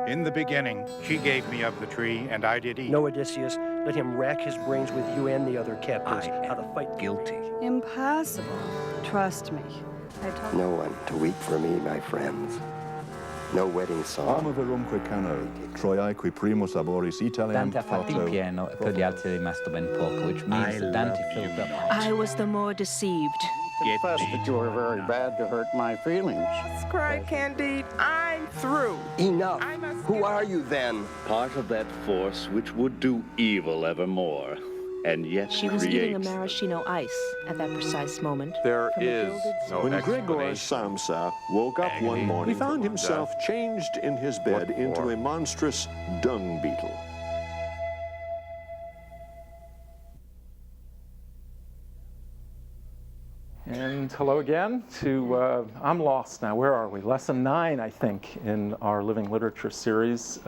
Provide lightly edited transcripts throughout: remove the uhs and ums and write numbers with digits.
In the beginning, she gave me of the tree, and I did eat. No, Odysseus, let him rack his brains with you and the other captains how to fight guilty. Impossible. Trust me. No one to weep for me, my friends. No wedding song. Amo verumque cano, Troiae qui primus laboris Italiam Dante ha fatto il pieno e per gli altri è rimasto ben poco, which means that Dante filled up. I was the more deceived. Confess that you were very bad to hurt my feelings. Cry, Candide. I'm through. Enough. Who are you then? Part of that force which would do evil evermore, and yet She was eating a maraschino ice at that precise moment. There is no When explanation. Gregor Samsa woke up one morning, he found himself changed in his bed into a monstrous dung beetle. And hello again to, I'm lost now, where are we? Lesson 9, I think, in our Living Literature series.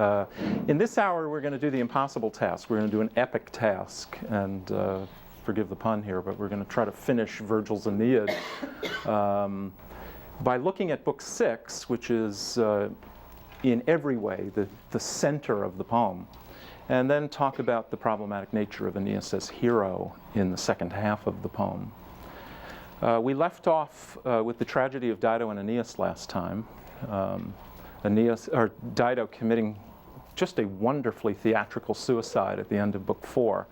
In this hour, we're going to do the impossible task. We're going to do an epic task, and forgive the pun here, but we're going to try to finish Virgil's Aeneid by looking at Book 6, which is in every way the center of the poem, and then talk about the problematic nature of Aeneas as hero in the second half of the poem. We left off with the tragedy of Dido and Aeneas last time. Dido committing just a wonderfully theatrical suicide at the end of Book 4.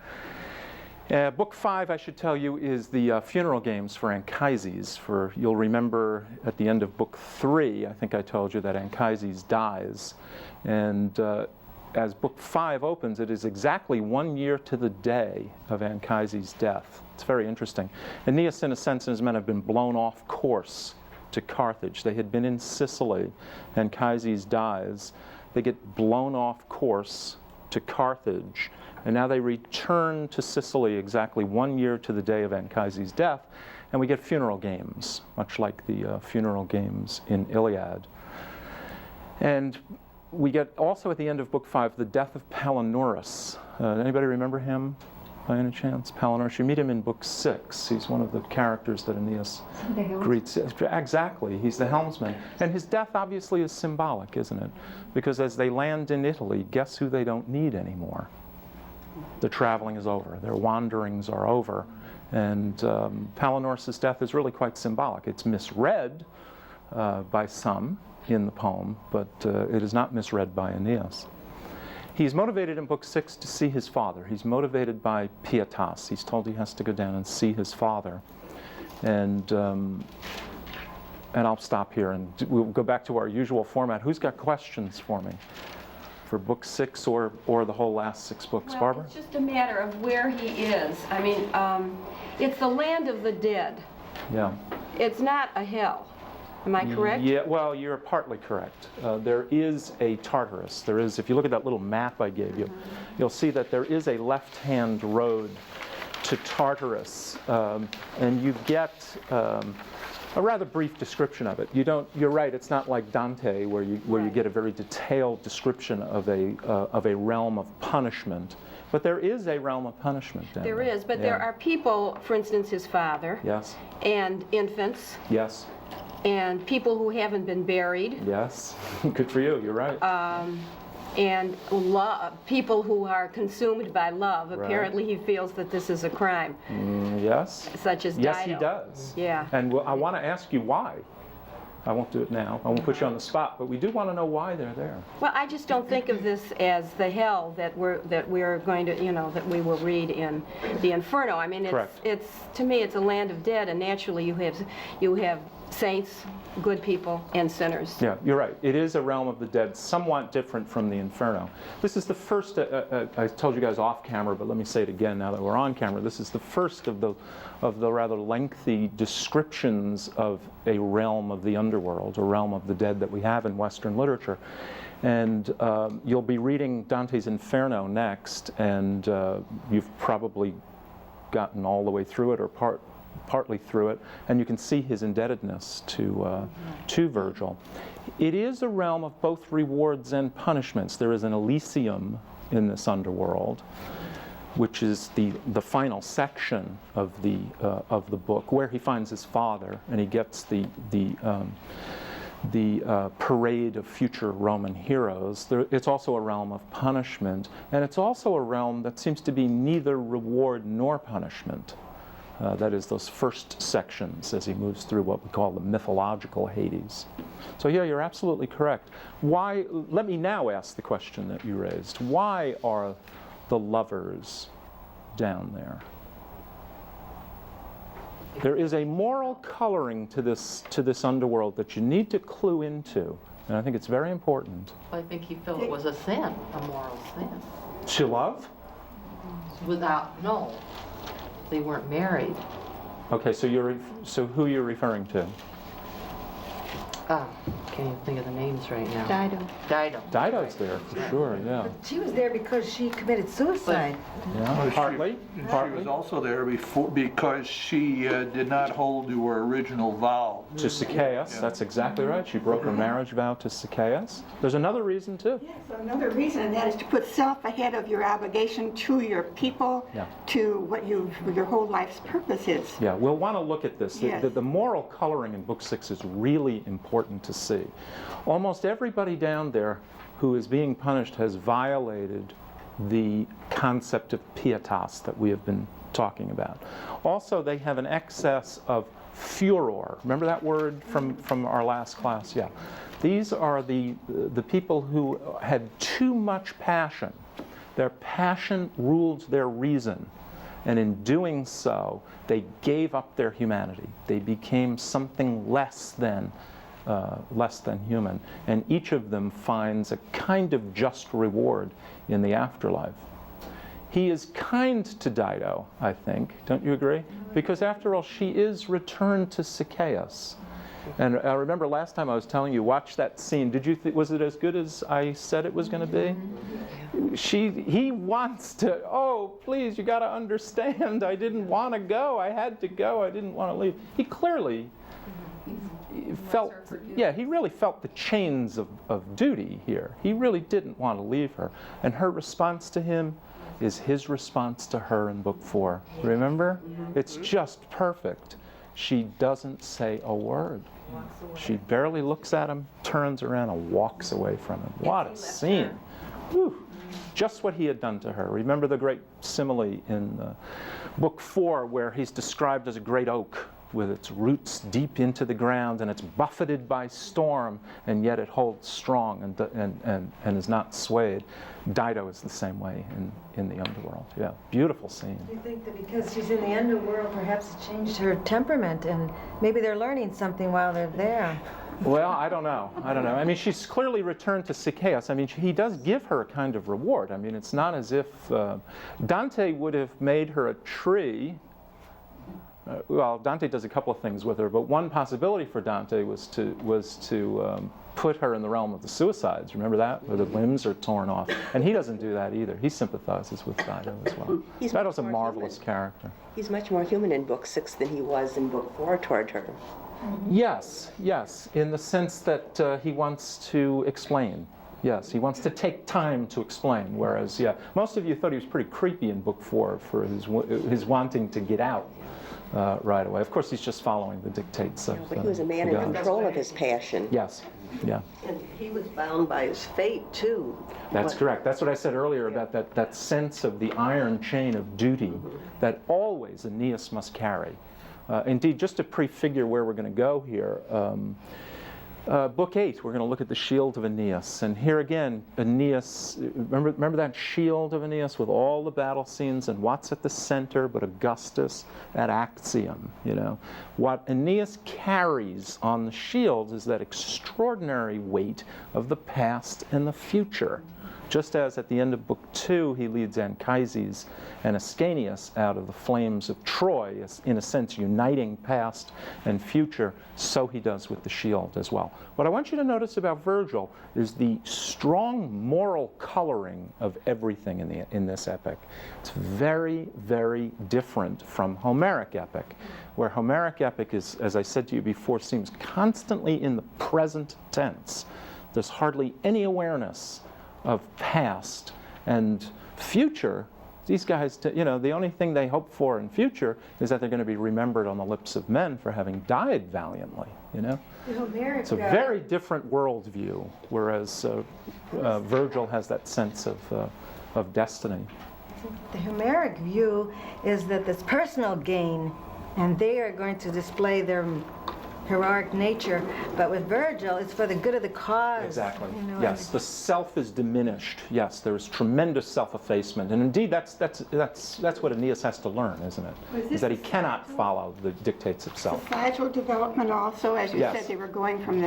Book 5, I should tell you, is the funeral games for Anchises. You'll remember at the end of Book 3, I think I told you that Anchises dies. And as Book 5 opens, it is exactly 1 year to the day of Anchises' death. It's very interesting. Aeneas, in a sense, and his men have been blown off course to Carthage. They had been in Sicily. Anchises dies. They get blown off course to Carthage. And now they return to Sicily exactly 1 year to the day of Anchises' death. And we get funeral games, much like the funeral games in Iliad. And we get also at the end of Book 5 the death of Palinurus. Anybody remember him by any chance? Palinurus. You meet him in Book 6. He's one of the characters that Aeneas greets. Exactly. He's the helmsman. And his death obviously is symbolic, isn't it? Because as they land in Italy, guess who they don't need anymore? Their traveling is over. Their wanderings are over. And Palinurus' death is really quite symbolic. It's misread by some in the poem, but it is not misread by Aeneas. He's motivated in Book 6 to see his father. He's motivated by pietas. He's told he has to go down and see his father. And I'll stop here and we'll go back to our usual format. Who's got questions for me for Book 6 or the whole last 6 books? Well, Barbara? It's just a matter of where he is. I mean, it's the land of the dead. Yeah. It's not a hell. Am I correct? Yeah, well, you're partly correct. There is a Tartarus. There is, if you look at that little map I gave you, you'll see that there is a left-hand road to Tartarus, and you get a rather brief description of it. You're right. It's not like Dante, where you get a very detailed description of a realm of punishment. But there is a realm of punishment down there. There is, but there are people, for instance, his father. Yes. And infants. Yes. And people who haven't been buried. Yes. Good for you. You're right. And people who are consumed by love. Right. Apparently he feels that this is a crime. Yes. Such as Dido. Yes, he does. Yeah. And I want to ask you why. I won't do it now. I won't put you on the spot, but we do want to know why they're there. Well, I just don't think of this as the hell that we're going to, that we will read in the Inferno. I mean, it's to me, it's a land of dead, and naturally you have saints, good people, and sinners. Yeah, you're right. It is a realm of the dead, somewhat different from the Inferno. This is the first, I told you guys off camera, but let me say it again now that we're on camera. This is the first of the rather lengthy descriptions of a realm of the underworld, a realm of the dead that we have in Western literature. And you'll be reading Dante's Inferno next, and you've probably gotten all the way through it or partly through it, and you can see his indebtedness to Virgil. It is a realm of both rewards and punishments. There is an Elysium in this underworld, which is the final section of the book, where he finds his father, and he gets the parade of future Roman heroes. It's also a realm of punishment, and it's also a realm that seems to be neither reward nor punishment. That is, those first sections as he moves through what we call the mythological Hades. So yeah, you're absolutely correct. Why? Let me now ask the question that you raised. Why are the lovers down there? There is a moral coloring to this underworld that you need to clue into, and I think it's very important. I think he felt it was a sin, a moral sin. To love? No, they weren't married. Okay, so who you're referring to? Can't even think of the names right now. Dido. Dido's there for sure, yeah. But she was there because she committed suicide. Yeah, partly. She was also there because she did not hold to her original vow. To Sychaeus, that's exactly right. She broke her marriage vow to Sychaeus. There's another reason too. Yes, another reason, and that is to put self ahead of your obligation to your people, to what your whole life's purpose is. Yeah, we'll want to look at this. Yes. The moral coloring in Book 6 is really important to see. Almost everybody down there who is being punished has violated the concept of pietas that we have been talking about. Also, they have an excess of furor. Remember that word from our last class? Yeah. These are the people who had too much passion. Their passion ruled their reason. And in doing so, they gave up their humanity. They became something less than human. And each of them finds a kind of just reward in the afterlife. He is kind to Dido, I think. Don't you agree? Because after all, she is returned to Sychaeus. And I remember last time I was telling you, watch that scene. Did you was it as good as I said it was going to be? He wants to, oh, please, you got to understand, I didn't want to go. I had to go. I didn't want to leave. He clearly felt, he really felt the chains of duty here. He really didn't want to leave her. And her response to him is his response to her in Book 4. Remember? It's just perfect. She doesn't say a word. She barely looks at him, turns around, and walks away from him. What a scene. Whew. Just what he had done to her. Remember the great simile in Book 4 where he's described as a great oak with its roots deep into the ground, and it's buffeted by storm, and yet it holds strong and is not swayed. Dido is the same way in the underworld. Yeah, beautiful scene. Do you think that because she's in the underworld, perhaps it changed her temperament, and maybe they're learning something while they're there? Well, I don't know. I mean, she's clearly returned to Sychaeus. I mean, he does give her a kind of reward. I mean, it's not as if Dante would have made her a tree. Well, Dante does a couple of things with her, but one possibility for Dante was to put her in the realm of the suicides. Remember that, where the limbs are torn off, and he doesn't do that either. He sympathizes with Dido as well. Dido's a marvelous character. He's much more human in Book 6 than he was in Book 4 toward her. Yes, in the sense that he wants to explain. Yes, he wants to take time to explain, whereas, most of you thought he was pretty creepy in Book 4 for his wanting to get out. Right away. Of course, he's just following the dictates of But he was a man in control of his passion. Yes, yeah. And he was bound by his fate, too. That's correct. That's what I said earlier about that sense of the iron chain of duty that always Aeneas must carry. Indeed, just to prefigure where we're going to go here, Book 8, we're going to look at the shield of Aeneas. And here again, Aeneas, remember that shield of Aeneas with all the battle scenes, and what's at the center but Augustus at Actium, What Aeneas carries on the shield is that extraordinary weight of the past and the future. Just as at the end of Book 2, he leads Anchises and Ascanius out of the flames of Troy, in a sense uniting past and future, so he does with the shield as well. What I want you to notice about Virgil is the strong moral coloring of everything in this epic. It's very, very different from Homeric epic, where Homeric epic is, as I said to you before, seems constantly in the present tense. There's hardly any awareness of past and future. these guys, the only thing they hope for in future is that they're going to be remembered on the lips of men for having died valiantly, It's a very different worldview, whereas Virgil has that sense of destiny. The Homeric view is that this personal gain, and they are going to display their heroic nature, but with Virgil, it's for the good of the cause. Exactly. Yes, the self is diminished. Yes, there is tremendous self-effacement, and indeed, that's what Aeneas has to learn, isn't it? Is that he cannot follow the dictates of self. Societal development also, as you said, they were going from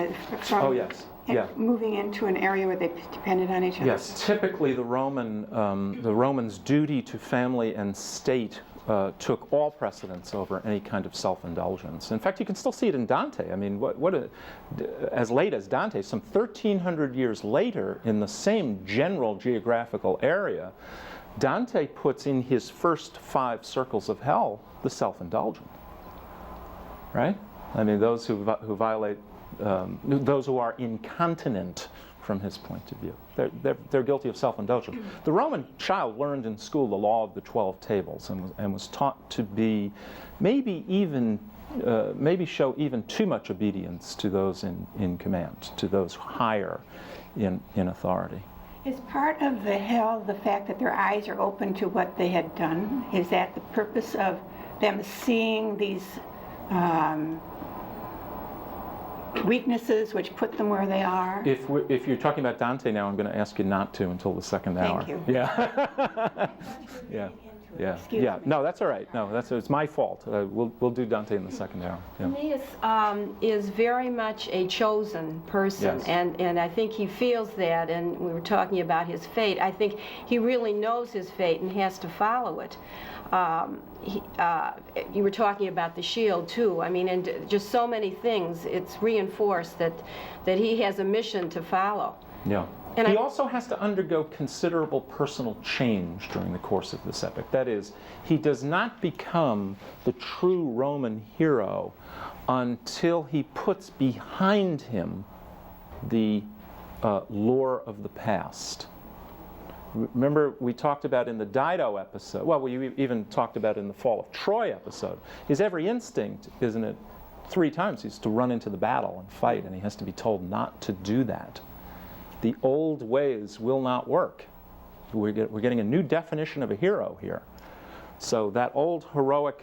moving into an area where they depended on each other. Yes, typically the Romans' duty to family and state took all precedence over any kind of self-indulgence. In fact, you can still see it in Dante. I mean, as late as Dante, some 1,300 years later, in the same general geographical area, Dante puts in his first 5 circles of hell the self-indulgent. Right? I mean, those who violate, those who are incontinent from his point of view. They're guilty of self-indulgence. The Roman child learned in school the law of the 12 tables and was taught to be maybe show even too much obedience to those in command, to those higher in authority. Is part of the hell the fact that their eyes are open to what they had done? Is that the purpose of them seeing these weaknesses which put them where they are? If you're talking about Dante now, I'm going to ask you not to until the second hour. Thank you. Yeah. Yeah. No, that's all right. No, it's my fault. We'll do Dante in the second hour. Yeah. Aeneas is very much a chosen person, yes. and I think he feels that. And we were talking about his fate. I think he really knows his fate and has to follow it. You were talking about the shield too. I mean, and just so many things. It's reinforced that he has a mission to follow. Yeah. And he also has to undergo considerable personal change during the course of this epic. That is, he does not become the true Roman hero until he puts behind him the lore of the past. Remember, we talked about in the Dido episode, well, we even talked about in the Fall of Troy episode, his every instinct, isn't it, 3 times he's to run into the battle and fight, and he has to be told not to do that. The old ways will not work. We're getting a new definition of a hero here. So that old heroic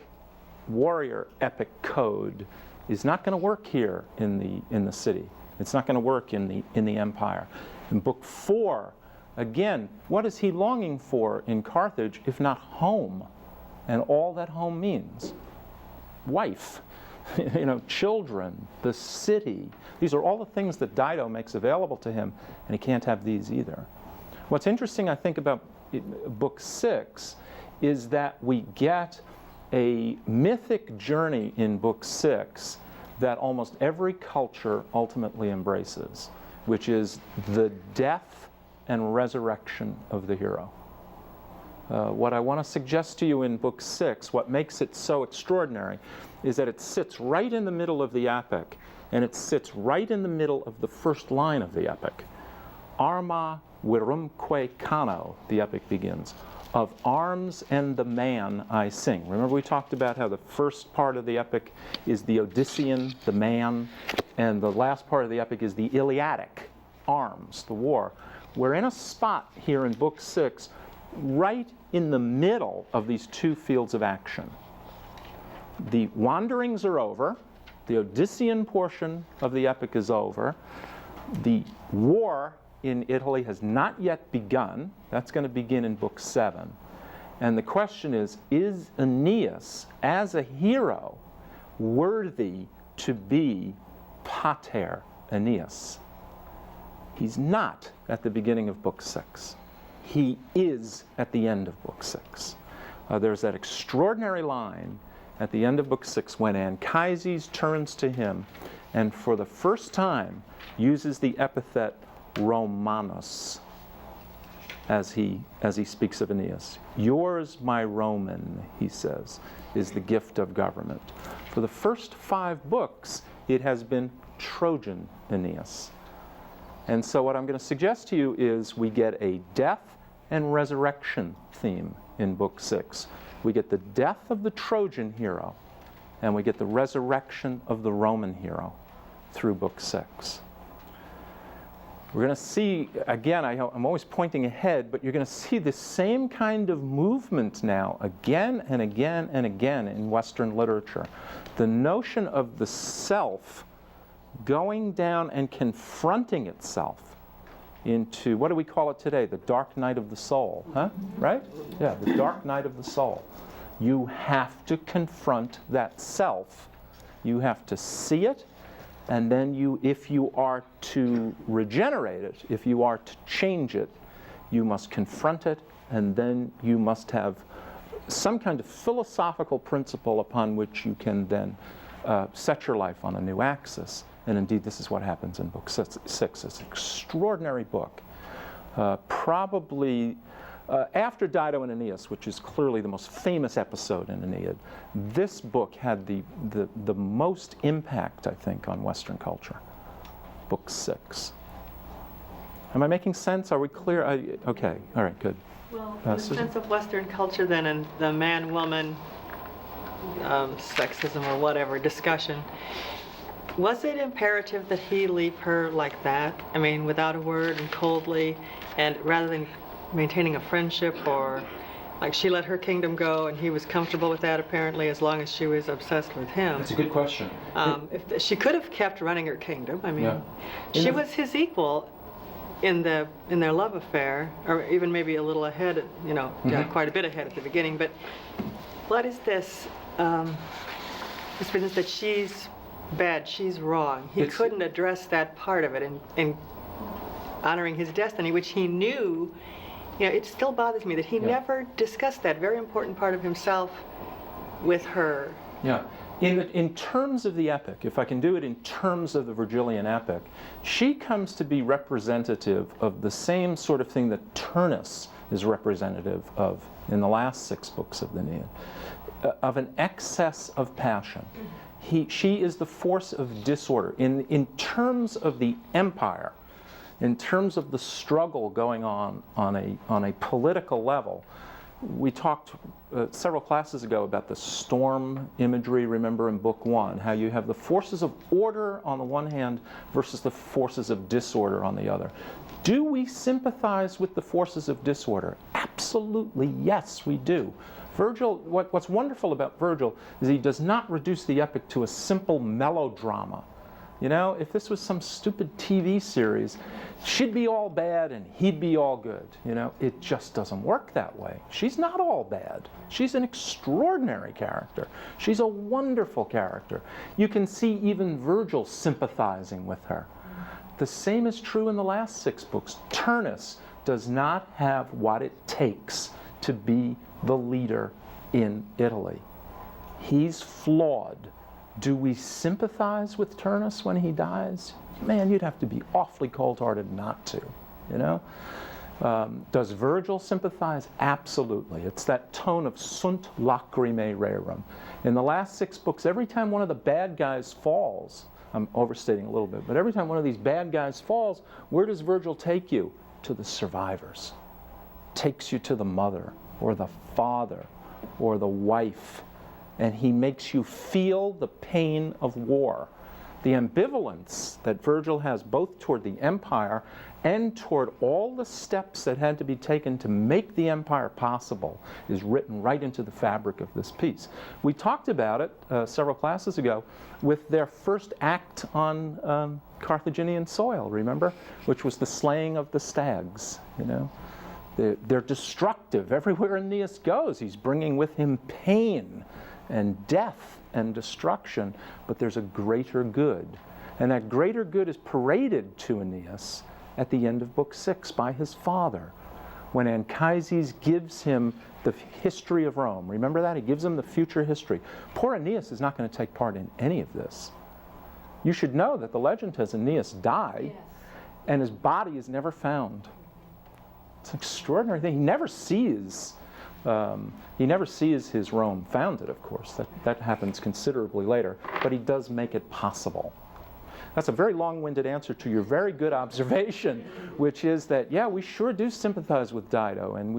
warrior epic code is not going to work here in the city. It's not going to work in the empire. In Book 4, again, what is he longing for in Carthage if not home? And all that home means. Wife. Children, the city. These are all the things that Dido makes available to him, and he can't have these either. What's interesting, I think, about Book 6 is that we get a mythic journey in Book 6 that almost every culture ultimately embraces, which is the death and resurrection of the hero. What I want to suggest to you in Book 6, what makes it so extraordinary, is that it sits right in the middle of the epic, and it sits right in the middle of the first line of the epic. Arma virumque cano, the epic begins. Of arms and the man I sing. Remember we talked about how the first part of the epic is the Odyssean, the man, and the last part of the epic is the Iliadic, arms, the war. We're in a spot here in Book 6 right in the middle of these 2 fields of action. The wanderings are over. The Odyssean portion of the epic is over. The war in Italy has not yet begun. That's going to begin in Book 7. And the question is Aeneas, as a hero, worthy to be Pater Aeneas? He's not at the beginning of Book 6. He is at the end of Book 6. There's that extraordinary line at the end of Book 6 when Anchises turns to him and for the first time uses the epithet Romanus as he speaks of Aeneas. Yours, my Roman, he says, is the gift of government. For the first 5 books, it has been Trojan Aeneas. And so what I'm going to suggest to you is we get a death and resurrection theme in Book 6. We get the death of the Trojan hero, and we get the resurrection of the Roman hero through Book 6. We're going to see, again, I'm always pointing ahead, but you're going to see the same kind of movement now again and again and again in Western literature. The notion of the self going down and confronting itself into, what do we call it today? The dark night of the soul, huh? Right? Yeah, the dark night of the soul. You have to confront that self. You have to see it, and then if you are to regenerate it, if you are to change it, you must confront it, and then you must have some kind of philosophical principle upon which you can then set your life on a new axis. And indeed, this is what happens in Book 6. It's an extraordinary book. Probably after Dido and Aeneas, which is clearly the most famous episode in Aeneid, this book had the most impact, I think, on Western culture. Book 6. Am I making sense? Are we clear? Okay. All right. Good. Well, in the sense of Western culture, then, and the man-woman sexism or whatever discussion, was it imperative that he leave her like that? I mean, without a word and coldly, and rather than maintaining a friendship, or like she let her kingdom go and he was comfortable with that apparently as long as she was obsessed with him? That's a good question. If she could have kept running her kingdom. I mean, she was his equal in their love affair, or even maybe a little ahead, quite a bit ahead at the beginning. But what is this business that she's bad, she's wrong? He couldn't address that part of it in honoring his destiny, which he knew. It still bothers me that he never discussed that very important part of himself with her. Yeah. In terms of the epic, if I can do it in terms of the Virgilian epic, she comes to be representative of the same sort of thing that Turnus is representative of in the last 6 books of the Aeneid, of an excess of passion. She is the force of disorder. In terms of the empire, in terms of the struggle going on a political level, we talked several classes ago about the storm imagery, remember, in Book 1, how you have the forces of order on the one hand versus the forces of disorder on the other. Do we sympathize with the forces of disorder? Absolutely, yes, we do. Virgil, what's wonderful about Virgil is he does not reduce the epic to a simple melodrama. If this was some stupid TV series, she'd be all bad and he'd be all good. It just doesn't work that way. She's not all bad. She's an extraordinary character. She's a wonderful character. You can see even Virgil sympathizing with her. The same is true in the last 6 books. Turnus does not have what it takes to be the leader in Italy. He's flawed. Do we sympathize with Turnus when he dies? Man, you'd have to be awfully cold-hearted not to, Does Virgil sympathize? Absolutely. It's that tone of sunt lacrimae rerum. In the last 6 books, every time one of the bad guys falls, I'm overstating a little bit, but every time one of these bad guys falls, where does Virgil take you? To the survivors. Takes you to the mother, or the father, or the wife. And he makes you feel the pain of war. The ambivalence that Virgil has both toward the empire and toward all the steps that had to be taken to make the empire possible is written right into the fabric of this piece. We talked about it several classes ago with their first act on Carthaginian soil, remember? Which was the slaying of the stags, They're destructive. Everywhere Aeneas goes, he's bringing with him pain and death and destruction, but there's a greater good. And that greater good is paraded to Aeneas at the end of Book 6 by his father, when Anchises gives him the history of Rome. Remember that? He gives him the future history. Poor Aeneas is not going to take part in any of this. You should know that the legend has Aeneas die, and his body is never found. It's an extraordinary thing. He never sees his Rome founded, of course. That happens considerably later, but he does make it possible. That's a very long-winded answer to your very good observation, which is that, yeah, we sure do sympathize with Dido, and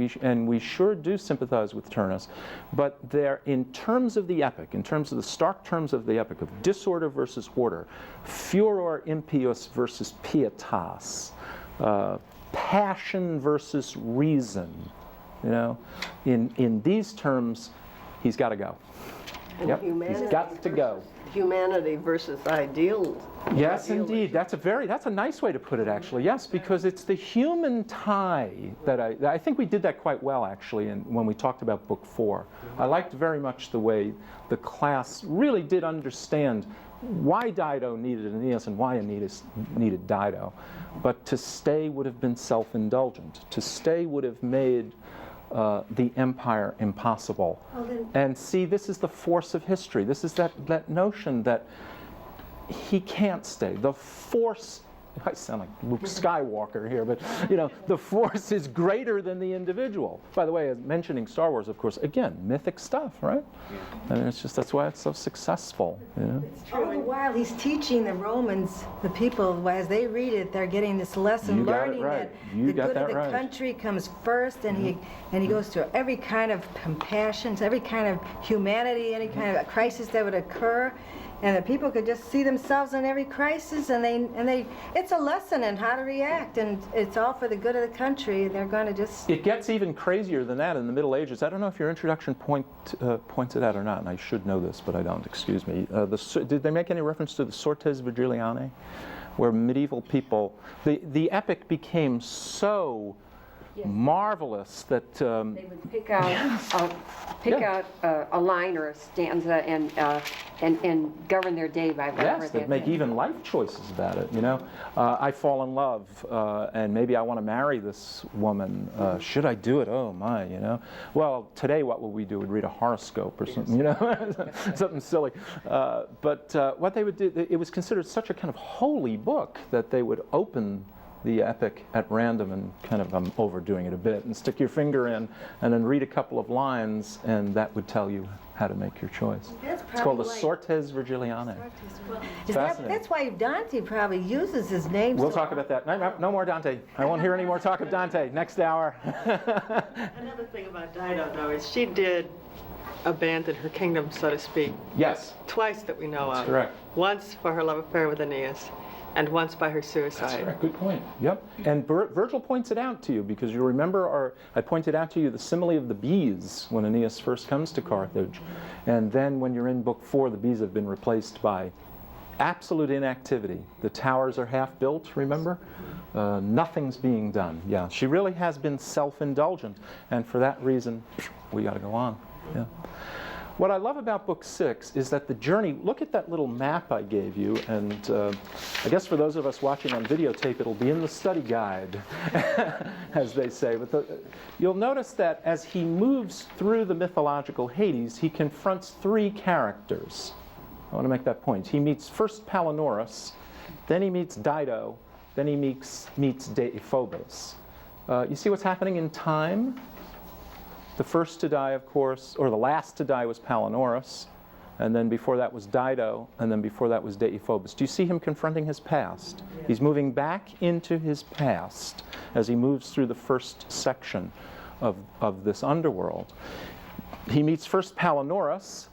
we sure do sympathize with Turnus, but they're, in terms of the epic, in terms of the stark terms of the epic, of disorder versus order, furor impius versus pietas, passion versus reason, you know, in these terms, he's got to go. Yep, he's got to go. Humanity versus ideals. Yes, indeed. That's a nice way to put it, actually. Yes, because it's the human tie that I think we did that quite well, actually, when we talked about Book 4. I liked very much the way the class really did understand why Dido needed Aeneas and why Aeneas needed Dido. But to stay would have been self-indulgent. To stay would have made the empire impossible. And see, this is the force of history. This is that notion that he can't stay. The force, I sound like Luke Skywalker here, but you know, the force is greater than the individual. By the way, mentioning Star Wars, of course, again, mythic stuff, right? I mean, it's just, that's why it's so successful, you know? All the while he's teaching the Romans, the people, as they read it, they're getting this lesson, learning that the good of the country comes first, and he goes through every kind of compassion, every kind of humanity, any kind of crisis that would occur. And the people could just see themselves in every crisis, and it's a lesson in how to react, and it's all for the good of the country. They're going to just... It gets even crazier than that in the Middle Ages. I don't know if your introduction points it out or not, and I should know this, but I don't, excuse me. Did they make any reference to the Sortes Virgilianae, where medieval people... The epic became so... marvelous that they would pick out a line or a stanza and govern their day by whatever. Yes, they'd make even life choices about it. You know, I fall in love, and maybe I want to marry this woman. Should I do it? Oh my, you know. Well, today what would we do? We'd read a horoscope or something, you know, something silly. But what they would do, it was considered such a kind of holy book that they would open the epic at random and kind of, I'm overdoing it a bit, and stick your finger in and then read a couple of lines, and that would tell you how to make your choice. It's called the Sortes Virgilianae. That's why Dante probably uses his name. We'll talk about that. No more Dante. I won't hear any more talk of Dante. Next hour. Another thing about Dido, though, is she did abandon her kingdom, so to speak. Yes. Twice that we know of. That's correct. Once for her love affair with Aeneas, and once by her suicide. That's right. Good point. Yep. And Virgil points it out to you, because you remember I pointed out to you the simile of the bees when Aeneas first comes to Carthage. And then when you're in Book 4, the bees have been replaced by absolute inactivity. The towers are half built, remember? Nothing's being done. Yeah, she really has been self-indulgent. And for that reason, we got to go on. Yeah. What I love about Book 6 is that the journey, look at that little map I gave you, and I guess for those of us watching on videotape, it'll be in the study guide, as they say. But you'll notice that as he moves through the mythological Hades, he confronts three characters. I want to make that point. He meets first Palinurus, then he meets Dido, then he meets Deiphobus. You see what's happening in time? The first to die, of course, or the last to die was Palinurus, and then before that was Dido, and then before that was Deiphobus. Do you see him confronting his past? He's moving back into his past as he moves through the first section of this underworld. He meets first Palinurus,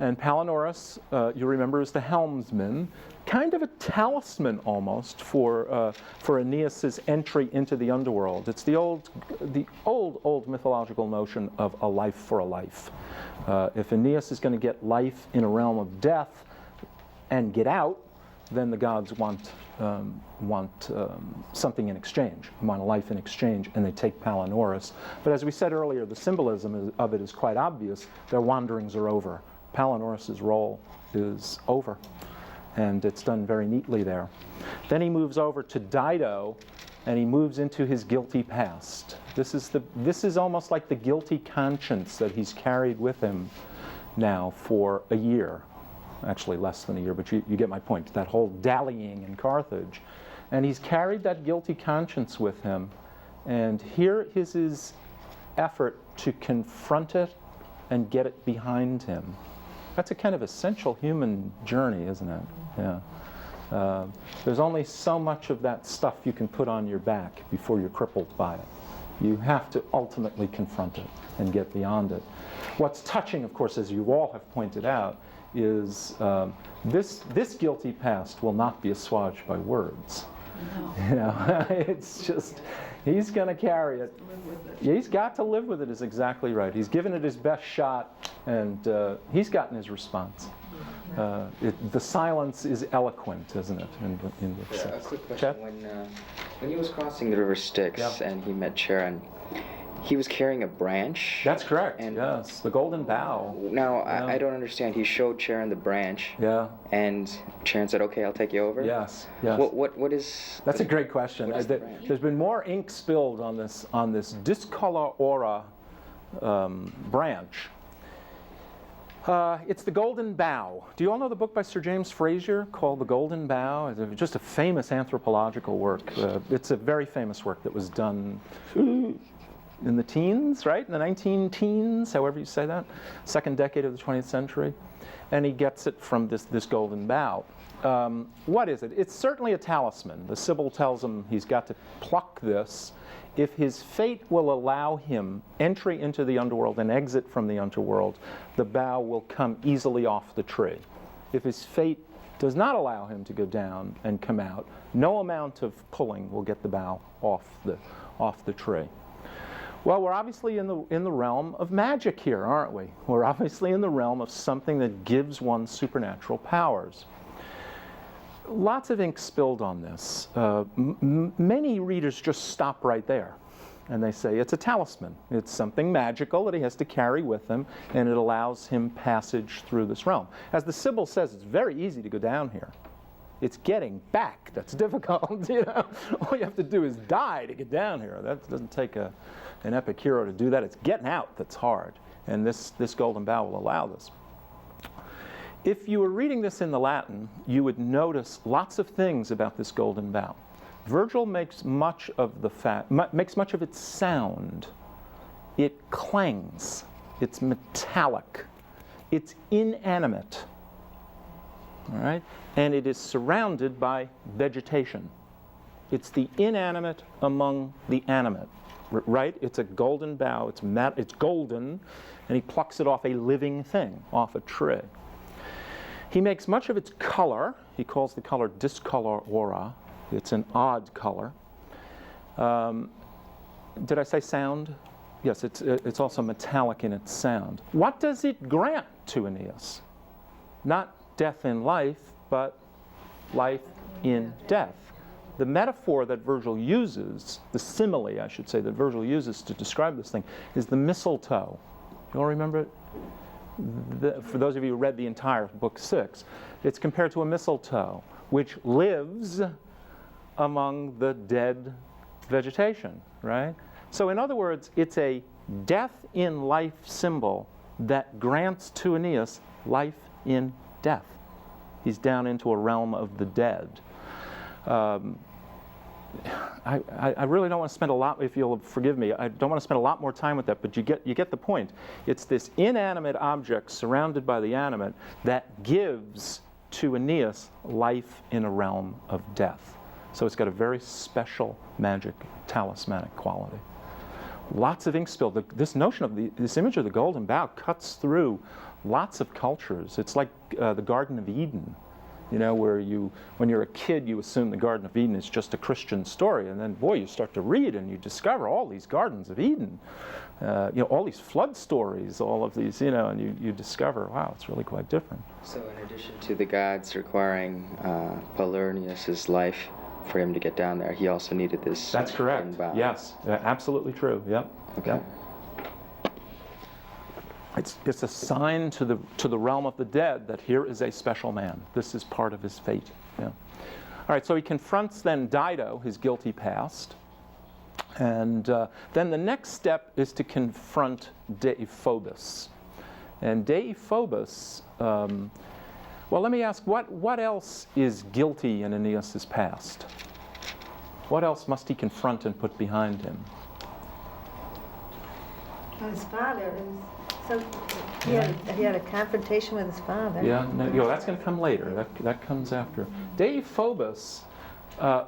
and Palinurus, you remember, is the helmsman, kind of a talisman almost for Aeneas's entry into the underworld. It's the old mythological notion of a life for a life. If Aeneas is going to get life in a realm of death and get out, then the gods want something in exchange, want a life in exchange, and they take Palinurus. But as we said earlier, the symbolism of it is quite obvious. Their wanderings are over. Palinurus's role is over, and it's done very neatly there. Then he moves over to Dido, and he moves into his guilty past. This is almost like the guilty conscience that he's carried with him now for a year. Actually less than a year, but you get my point. That whole dallying in Carthage. And he's carried that guilty conscience with him, and here is his effort to confront it and get it behind him. That's a kind of essential human journey, isn't it? Yeah. There's only so much of that stuff you can put on your back before you're crippled by it. You have to ultimately confront it and get beyond it. What's touching, of course, as you all have pointed out, is this guilty past will not be assuaged by words. No. You know, it's just, he's going to carry it. He's got to live with it is exactly right. He's given it his best shot, and he's gotten his response. The silence is eloquent, isn't it? In a quick question. When he was crossing the river Styx and he met Charon, he was carrying a branch? That's correct, and yes, the golden bough. Now, I don't understand. He showed Charon the branch. Yeah. And Charon said, okay, I'll take you over? Yes, yes. What is... That's a great question. There's been more ink spilled on this discolor aura branch. It's the Golden Bough. Do you all know the book by Sir James Frazer called The Golden Bough? It's just a famous anthropological work. It's a very famous work that was done in the teens, right? In the 19-teens, however you say that, second decade of the 20th century. And he gets it from this golden bough. What is it? It's certainly a talisman. The Sibyl tells him he's got to pluck this. If his fate will allow him entry into the underworld and exit from the underworld, the bough will come easily off the tree. If his fate does not allow him to go down and come out, no amount of pulling will get the bough off the tree. Well, we're obviously in the realm of magic here, aren't we? We're obviously in the realm of something that gives one supernatural powers. Lots of ink spilled on this. Many readers just stop right there, and they say it's a talisman. It's something magical that he has to carry with him, and it allows him passage through this realm. As the Sibyl says, it's very easy to go down here. It's getting back that's difficult. You know, all you have to do is die to get down here. That doesn't take an epic hero to do that. It's getting out that's hard, and this golden bough will allow this. If you were reading this in the Latin, you would notice lots of things about this golden bough. Virgil makes much of its sound. It clangs. It's metallic. It's inanimate. All right? And it is surrounded by vegetation. It's the inanimate among the animate. Right? It's a golden bough. It's golden, and he plucks it off a living thing, off a tree. He makes much of its color. He calls the color discolor aura. It's an odd color. Did I say sound? Yes, it's also metallic in its sound. What does it grant to Aeneas? Not death in life, but life in death. The metaphor that Virgil uses, the simile, I should say, that Virgil uses to describe this thing, is the mistletoe. You all remember it? For those of you who read the entire book 6, it's compared to a mistletoe, which lives among the dead vegetation, right? So in other words, it's a death in life symbol that grants to Aeneas life in death. He's down into a realm of the dead. I really don't want to spend a lot, if you'll forgive me, I don't want to spend a lot more time with that, but you get the point. It's this inanimate object surrounded by the animate that gives to Aeneas life in a realm of death. So it's got a very special magic talismanic quality. Lots of ink spilled. This notion of this image of the golden bough cuts through lots of cultures. It's like the Garden of Eden. You know, where when you're a kid, you assume the Garden of Eden is just a Christian story, and then, boy, you start to read and you discover all these Gardens of Eden, all these flood stories, all of these, and you discover, wow, it's really quite different. So in addition to the gods requiring Polyrnius' life for him to get down there, he also needed this. That's correct. Yes, absolutely true. Yep. Okay. Yep. It's a sign to the realm of the dead that here is a special man. This is part of his fate. Yeah. All right, so he confronts then Dido, his guilty past. And then the next step is to confront Deiphobus. And Deiphobus, well, let me ask, what else is guilty in Aeneas' past? What else must he confront and put behind him? His father is So he had a confrontation with his father. Yeah, no, that's going to come later. That comes after. Deiphobus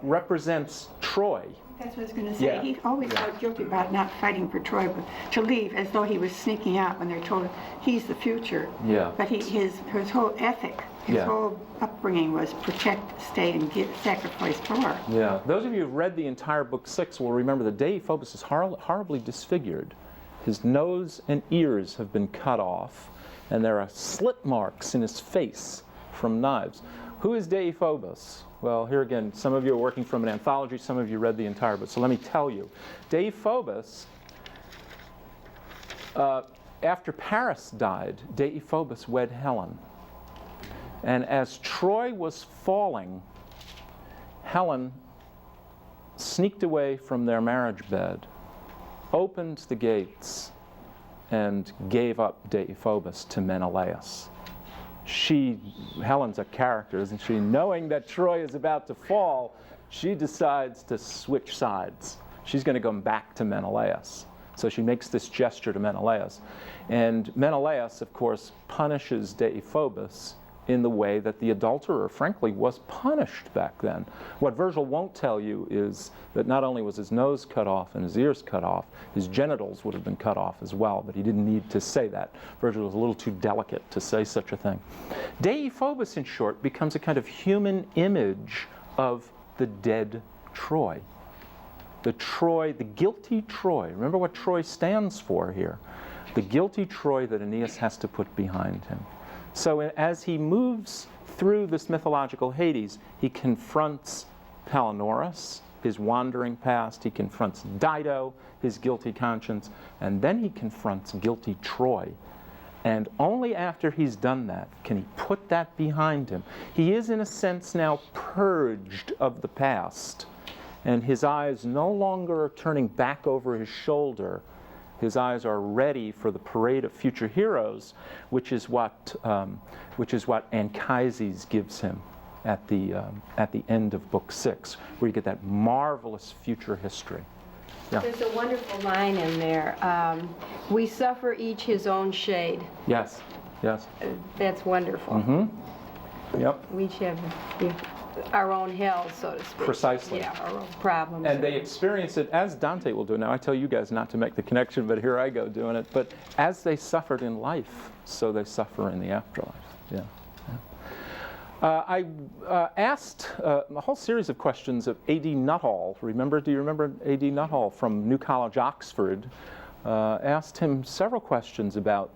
represents Troy. That's what I was going to say. Yeah. He always felt guilty about not fighting for Troy, but to leave as though he was sneaking out when they're told he's the future. Yeah. But his whole ethic, his whole upbringing was protect, stay, and sacrifice for. Yeah. Those of you who've read the entire book 6 will remember that Deiphobus is horribly disfigured. His nose and ears have been cut off, and there are slit marks in his face from knives. Who is Deiphobus? Well, here again, some of you are working from an anthology, some of you read the entire book. So let me tell you. Deiphobus, after Paris died, Deiphobus wed Helen. And as Troy was falling, Helen sneaked away from their marriage bed, opened the gates, and gave up Deiphobus to Menelaus. Helen's a character, isn't she? Knowing that Troy is about to fall, she decides to switch sides. She's going to go back to Menelaus. So she makes this gesture to Menelaus. And Menelaus, of course, punishes Deiphobus in the way that the adulterer, frankly, was punished back then. What Virgil won't tell you is that not only was his nose cut off and his ears cut off, his genitals would have been cut off as well, but he didn't need to say that. Virgil was a little too delicate to say such a thing. Deiphobus, in short, becomes a kind of human image of the dead Troy. The guilty Troy. Remember what Troy stands for here. The guilty Troy that Aeneas has to put behind him. So as he moves through this mythological Hades, he confronts Palinurus, his wandering past. He confronts Dido, his guilty conscience. And then he confronts guilty Troy. And only after he's done that can he put that behind him. He is, in a sense, now purged of the past. And his eyes no longer are turning back over his shoulder. His eyes are ready for the parade of future heroes, which is what Anchises gives him at the end of Book 6, where you get that marvelous future history. Yeah. There's a wonderful line in there. We suffer each his own shade. Yes. Yes. That's wonderful. Mm-hmm. Yep. We each have our own hell, so to speak. Precisely. Yeah, our own problems. And they experience it as Dante will do. Now, I tell you guys not to make the connection, but here I go doing it. But as they suffered in life, so they suffer in the afterlife. Yeah. I asked a whole series of questions of A.D. Nuttall. Do you remember A.D. Nuttall from New College, Oxford? Asked him several questions about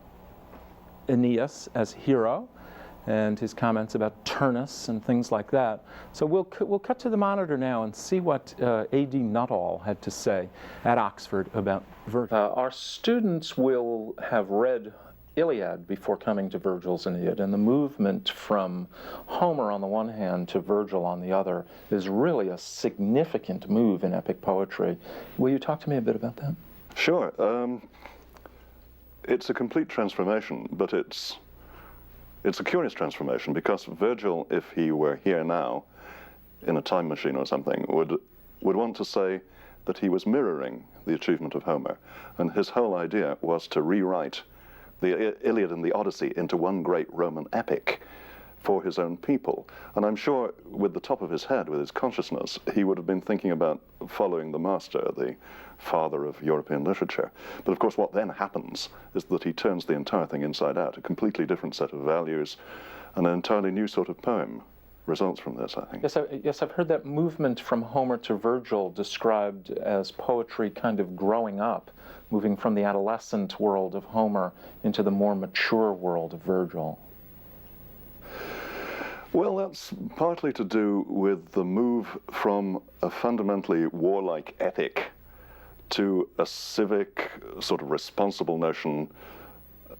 Aeneas as hero, and his comments about Turnus and things like that. So we'll cut to the monitor now and see what A.D. Nuttall had to say at Oxford about Virgil. Our students will have read Iliad before coming to Virgil's Aeneid, and the movement from Homer on the one hand to Virgil on the other is really a significant move in epic poetry. Will you talk to me a bit about that? Sure. It's a complete transformation, but it's a curious transformation, because Virgil, if he were here now, in a time machine or something, would want to say that he was mirroring the achievement of Homer. And his whole idea was to rewrite the Iliad and the Odyssey into one great Roman epic for his own people. And I'm sure with the top of his head, with his consciousness, he would have been thinking about following the master, the father of European literature. But of course what then happens is that he turns the entire thing inside out, a completely different set of values, and an entirely new sort of poem results from this, I think. Yes, I've heard that movement from Homer to Virgil described as poetry kind of growing up, moving from the adolescent world of Homer into the more mature world of Virgil. Well, that's partly to do with the move from a fundamentally warlike epic to a civic, sort of responsible notion,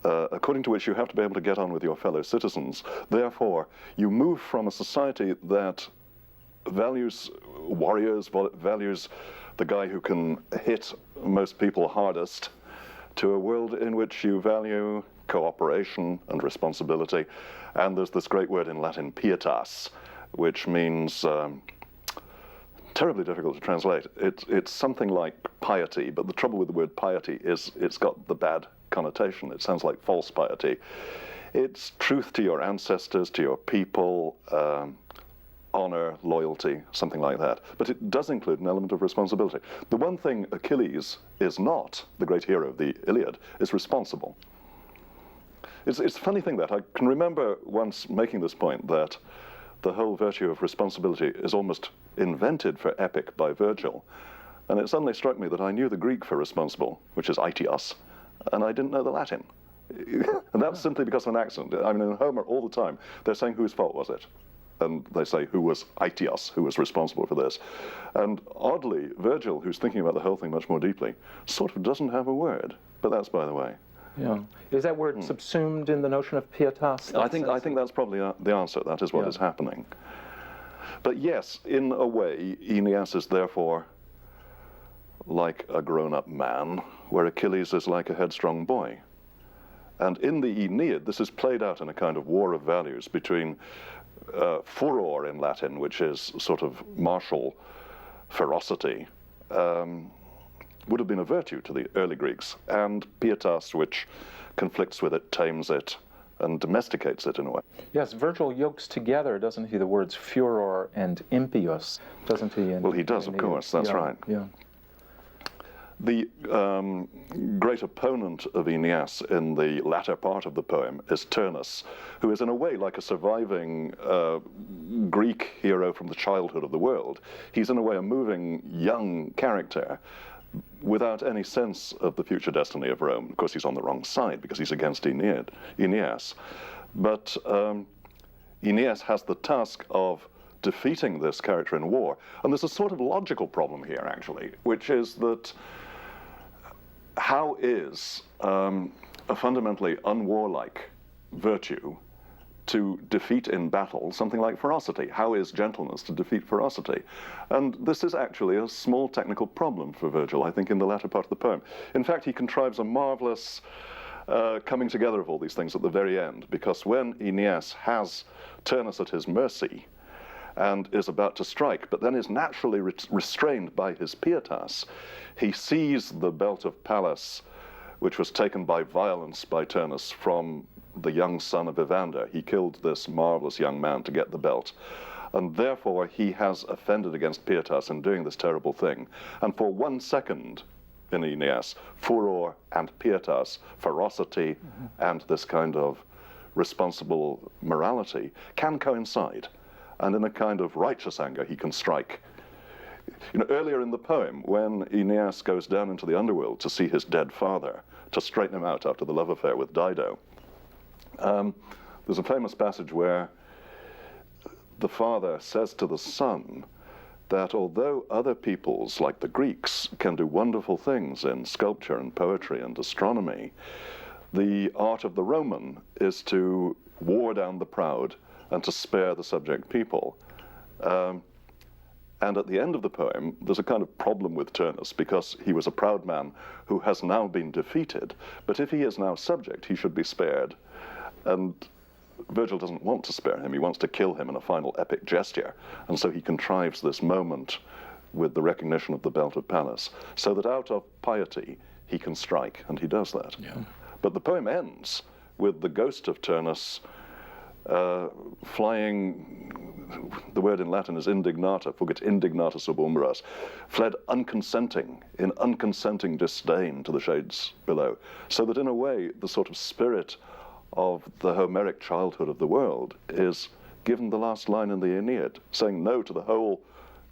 according to which you have to be able to get on with your fellow citizens. Therefore, you move from a society that values warriors, values the guy who can hit most people hardest, to a world in which you value cooperation and responsibility. And there's this great word in Latin, pietas, which means terribly difficult to translate. It's something like piety, but the trouble with the word piety is it's got the bad connotation. It sounds like false piety. It's truth to your ancestors, to your people, honor, loyalty, something like that. But it does include an element of responsibility. The one thing Achilles is not, the great hero of the Iliad, is responsible. It's a funny thing that I can remember once making this point, that the whole virtue of responsibility is almost invented for epic by Virgil. And it suddenly struck me that I knew the Greek for responsible, which is aitios, and I didn't know the Latin. And that's simply because of an accent. I mean, in Homer all the time, they're saying whose fault was it? And they say who was aitios, who was responsible for this. And oddly, Virgil, who's thinking about the whole thing much more deeply, sort of doesn't have a word. But that's by the way. Yeah. Is that word subsumed in the notion of pietas? I think that's probably the answer. That is what is happening. But yes, in a way, Aeneas is therefore like a grown-up man, where Achilles is like a headstrong boy. And in the Aeneid, this is played out in a kind of war of values between furor in Latin, which is sort of martial ferocity, would have been a virtue to the early Greeks, and pietas, which conflicts with it, tames it, and domesticates it in a way. Yes, Virgil yokes together, doesn't he, the words furor and impious, doesn't he? Well, he does, of course, that's right. Yeah. The great opponent of Aeneas in the latter part of the poem is Turnus, who is in a way like a surviving Greek hero from the childhood of the world. He's in a way a moving young character without any sense of the future destiny of Rome. Of course, he's on the wrong side because he's against Aeneas. But Aeneas has the task of defeating this character in war. And there's a sort of logical problem here, actually, which is that how is a fundamentally unwarlike virtue to defeat in battle something like ferocity? How is gentleness to defeat ferocity? And this is actually a small technical problem for Virgil, I think, in the latter part of the poem. In fact, he contrives a marvelous coming together of all these things at the very end, because when Aeneas has Turnus at his mercy and is about to strike, but then is naturally restrained by his pietas, he sees the belt of Pallas, which was taken by violence by Turnus from the young son of Evander. He killed this marvelous young man to get the belt. And therefore he has offended against pietas in doing this terrible thing. And for 1 second in Aeneas, furor and pietas, ferocity and this kind of responsible morality can coincide. And in a kind of righteous anger, he can strike. You know, earlier in the poem, when Aeneas goes down into the underworld to see his dead father, to straighten him out after the love affair with Dido, there's a famous passage where the father says to the son that although other peoples, like the Greeks, can do wonderful things in sculpture and poetry and astronomy, the art of the Roman is to war down the proud and to spare the subject people. And at the end of the poem, there's a kind of problem with Turnus, because he was a proud man who has now been defeated. But if he is now subject, he should be spared. And Virgil doesn't want to spare him. He wants to kill him in a final epic gesture. And so he contrives this moment with the recognition of the belt of Pallas, so that out of piety, he can strike, and he does that. Yeah. But the poem ends with the ghost of Turnus flying, the word in Latin is indignata, fugit indignata sub umbras, fled unconsenting, in unconsenting disdain to the shades below. So that in a way, the sort of spirit of the Homeric childhood of the world is given the last line in the Aeneid, saying no to the whole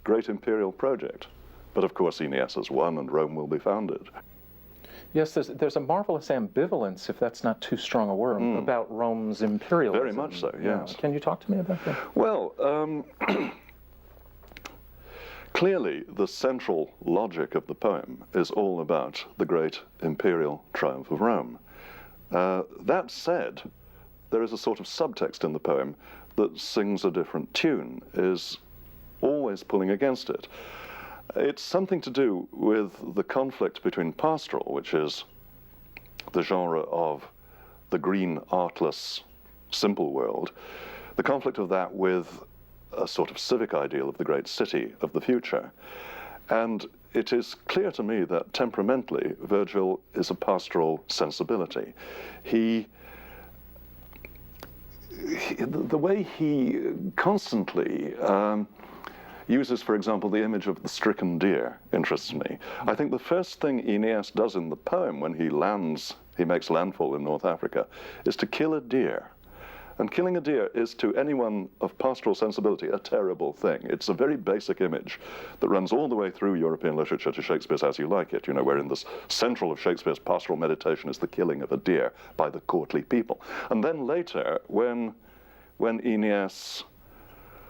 great imperial project. But of course Aeneas has won and Rome will be founded. Yes, there's a marvelous ambivalence, if that's not too strong a word, about Rome's imperialism. Very much so, yes. Yeah. Can you talk to me about that? Well, clearly the central logic of the poem is all about the great imperial triumph of Rome. That said, there is a sort of subtext in the poem that sings a different tune, is always pulling against it. It's something to do with the conflict between pastoral, which is the genre of the green, artless, simple world, the conflict of that with a sort of civic ideal of the great city of the future. And it is clear to me that temperamentally, Virgil is a pastoral sensibility. The way he constantly uses, for example, the image of the stricken deer interests me. I think the first thing Aeneas does in the poem when he makes landfall in North Africa, is to kill a deer. And killing a deer is, to anyone of pastoral sensibility, a terrible thing. It's a very basic image that runs all the way through European literature to Shakespeare's As You Like It, wherein the central of Shakespeare's pastoral meditation is the killing of a deer by the courtly people. And then later, when Aeneas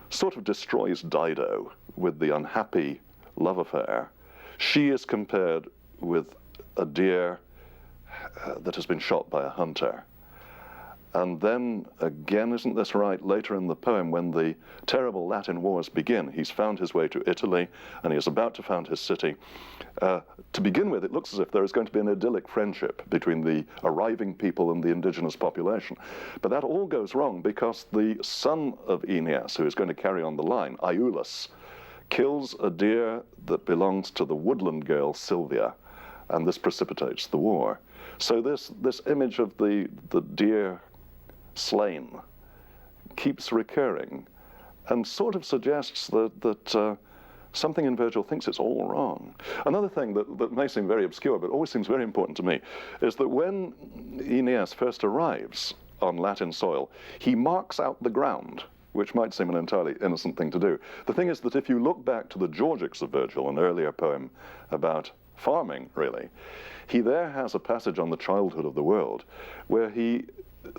sort of destroys Dido with the unhappy love affair, she is compared with a deer that has been shot by a hunter. And then, again, isn't this right, later in the poem, when the terrible Latin wars begin, he's found his way to Italy, and he is about to found his city. To begin with, it looks as if there is going to be an idyllic friendship between the arriving people and the indigenous population. But that all goes wrong because the son of Aeneas, who is going to carry on the line, Iülus, kills a deer that belongs to the woodland girl Sylvia, and this precipitates the war. So this image of the deer slain keeps recurring and sort of suggests that something in Virgil thinks it's all wrong. Another thing that may seem very obscure but always seems very important to me is that when Aeneas first arrives on Latin soil, he marks out the ground, which might seem an entirely innocent thing to do. The thing is that if you look back to the Georgics of Virgil, an earlier poem about farming, really, he there has a passage on the childhood of the world where he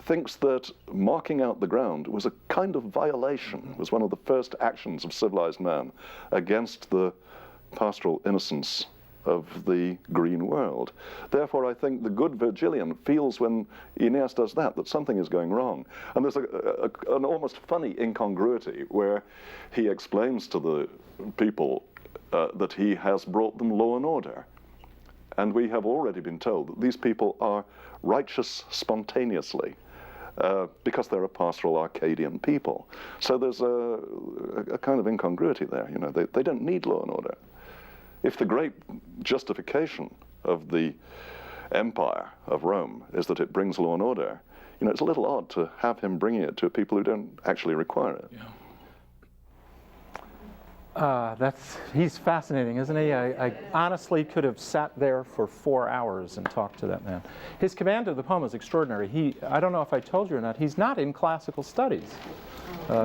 thinks that marking out the ground was a kind of violation, was one of the first actions of civilized man against the pastoral innocence of the green world. Therefore, I think the good Virgilian feels when Aeneas does that something is going wrong. And there's an almost funny incongruity where he explains to the people that he has brought them law and order. And we have already been told that these people are righteous spontaneously because they're a pastoral Arcadian people. So there's a kind of incongruity there. They don't need law and order. If the great justification of the empire of Rome is that it brings law and order, it's a little odd to have him bringing it to people who don't actually require it. Yeah. He's fascinating, isn't he? I honestly could have sat there for 4 hours and talked to that man. His command of the poem is extraordinary. I don't know if I told you or not, he's not in classical studies.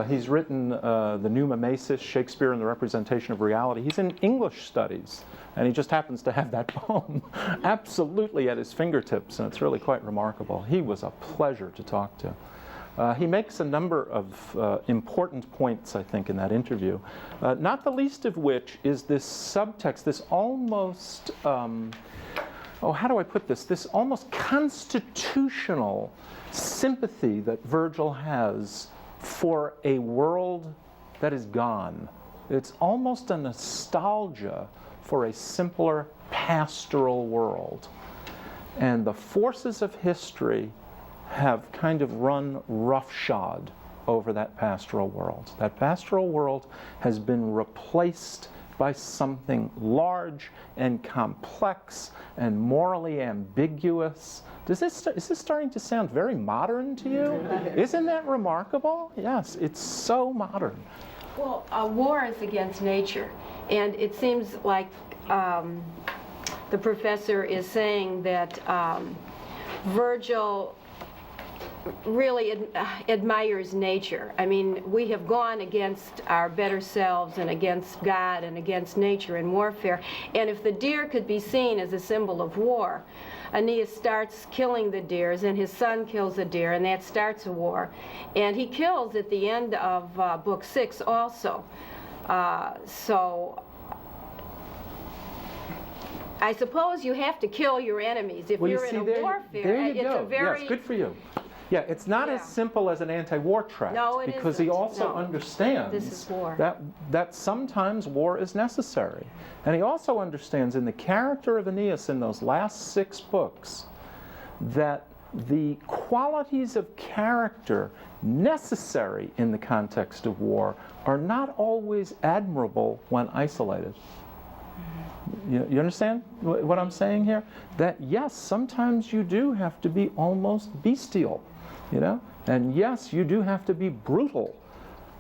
He's written the Numa Mesis, Shakespeare and the Representation of Reality. He's in English studies, and he just happens to have that poem absolutely at his fingertips, and it's really quite remarkable. He was a pleasure to talk to. He makes a number of important points, I think, in that interview, not the least of which is this subtext, this almost, how do I put this? This almost constitutional sympathy that Virgil has for a world that is gone. It's almost a nostalgia for a simpler pastoral world. And the forces of history have kind of run roughshod over that pastoral world. That pastoral world has been replaced by something large and complex and morally ambiguous. Is this starting to sound very modern to you? Isn't that remarkable? Yes, it's so modern. Well, war is against nature, and it seems like the professor is saying that Virgil really admires nature. I mean, we have gone against our better selves and against God and against nature in warfare. And if the deer could be seen as a symbol of war, Aeneas starts killing the deers, and his son kills a deer, and that starts a war. And he kills at the end of Book 6 also. So I suppose you have to kill your enemies if you're in a warfare. There you go. Yes, good for you. Yeah, it's not as simple as an anti-war tract, because he also understands that sometimes war is necessary. And he also understands in the character of Aeneas in those last 6 books that the qualities of character necessary in the context of war are not always admirable when isolated. You understand what I'm saying here? That yes, sometimes you do have to be almost bestial, you know? And yes, you do have to be brutal.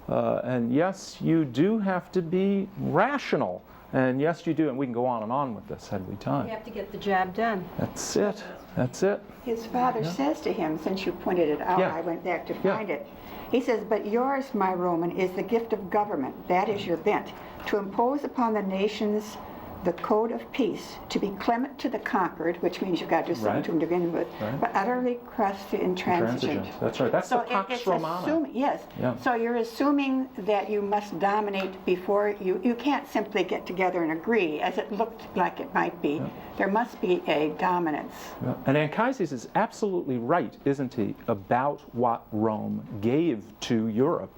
And yes, you do have to be rational. And yes, you do, and we can go on with this had we time. You have to get the job done. That's it. That's it. His father says to him, since you pointed it out, I went back to find it. He says, "But yours, my Roman, is the gift of government. That is your bent, to impose upon the nations the code of peace, to be clement to the conquered," which means you've got to do something to them to begin with, but utterly crusty and intransigent. That's right. That's so the Pax Romana. Yes. Yeah. So you're assuming that you must dominate before you can't simply get together and agree, as it looked like it might be. Yeah. There must be a dominance. Yeah. And Anchises is absolutely right, isn't he, about what Rome gave to Europe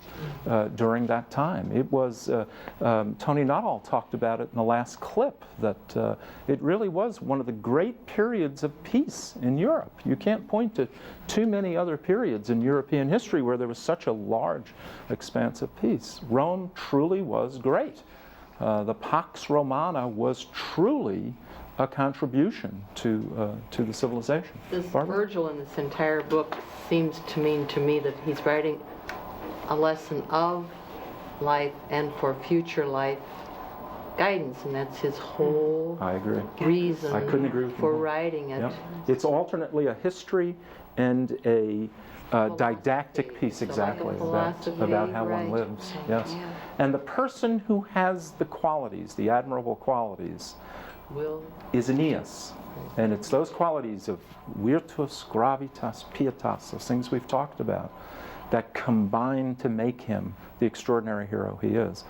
during that time. It was, Tony Nuttall talked about it in the last clip, that it really was one of the great periods of peace in Europe. You can't point to too many other periods in European history where there was such a large expanse of peace. Rome truly was great. The Pax Romana was truly a contribution to the civilization. This Virgil in this entire book seems to mean to me that he's writing a lesson of life and for future life guidance, and that's his whole reason I couldn't agree with for you more. writing it. Yep. It's alternately a history and a didactic piece, exactly, about how one lives. Yes. Yeah. And the person who has the qualities, the admirable qualities, is Aeneas. And it's those qualities of virtus, gravitas, pietas, those things we've talked about, that combine to make him the extraordinary hero he is.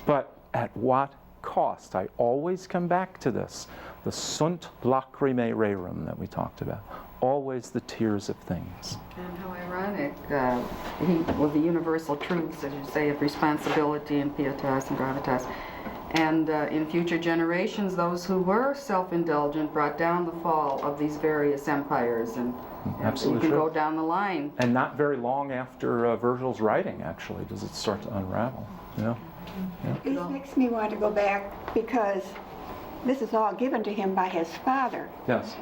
But at what cost? I always come back to this. The sunt lacrimae rerum that we talked about. Always the tears of things. And how ironic, the universal truths, as you say, of responsibility and pietas and gravitas. And in future generations, those who were self-indulgent brought down the fall of these various empires. And absolutely you can go down the line. And not very long after Virgil's writing, actually, does it start to unravel. Yeah. Yeah. It makes me want to go back, because this is all given to him by his father. Yes.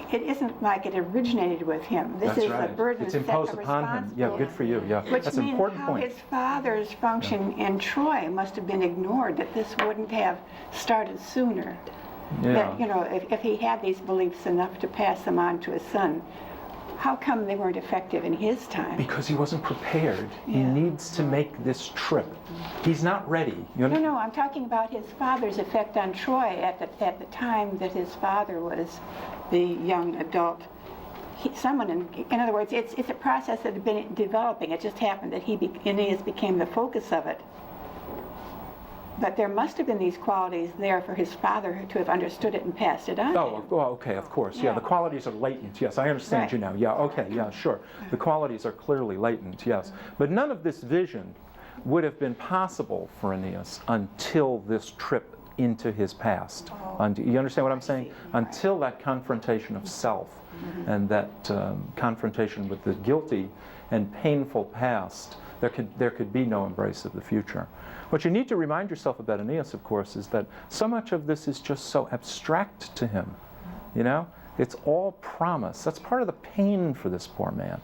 It isn't like it originated with him. This is a burden. It's imposed upon him. Yeah, good for you. Yeah, which that's an important point. His father's function in Troy must have been ignored. That this wouldn't have started sooner. Yeah. That, you know, if he had these beliefs enough to pass them on to his son, how come they weren't effective in his time? Because he wasn't prepared. He needs to make this trip. He's not ready. No, I'm talking about his father's effect on Troy at the time that his father was the young adult. In other words, it's a process that had been developing. It just happened that Aeneas became the focus of it. But there must have been these qualities there for his father to have understood it and passed it on. Oh, okay, of course. Yeah, the qualities are latent. Yes, I understand you now. Yeah, okay, yeah, sure. The qualities are clearly latent, yes. But none of this vision would have been possible for Aeneas until this trip into his past. You understand what I'm saying? Until that confrontation of self and that confrontation with the guilty and painful past, there could be no embrace of the future. What you need to remind yourself about Aeneas, of course, is that so much of this is just so abstract to him. You know? It's all promise. That's part of the pain for this poor man,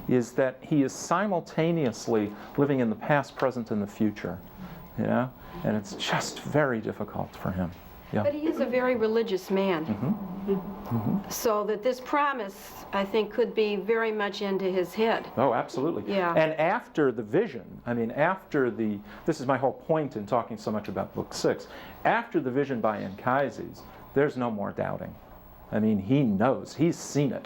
is that he is simultaneously living in the past, present, and the future. You know? And it's just very difficult for him. Yeah. But he is a very religious man. Mm-hmm. Mm-hmm. So that this promise, I think, could be very much into his head. Oh, absolutely. Yeah. And after the vision, this is my whole point in talking so much about Book 6, after the vision by Anchises, there's no more doubting. I mean, he knows, he's seen it.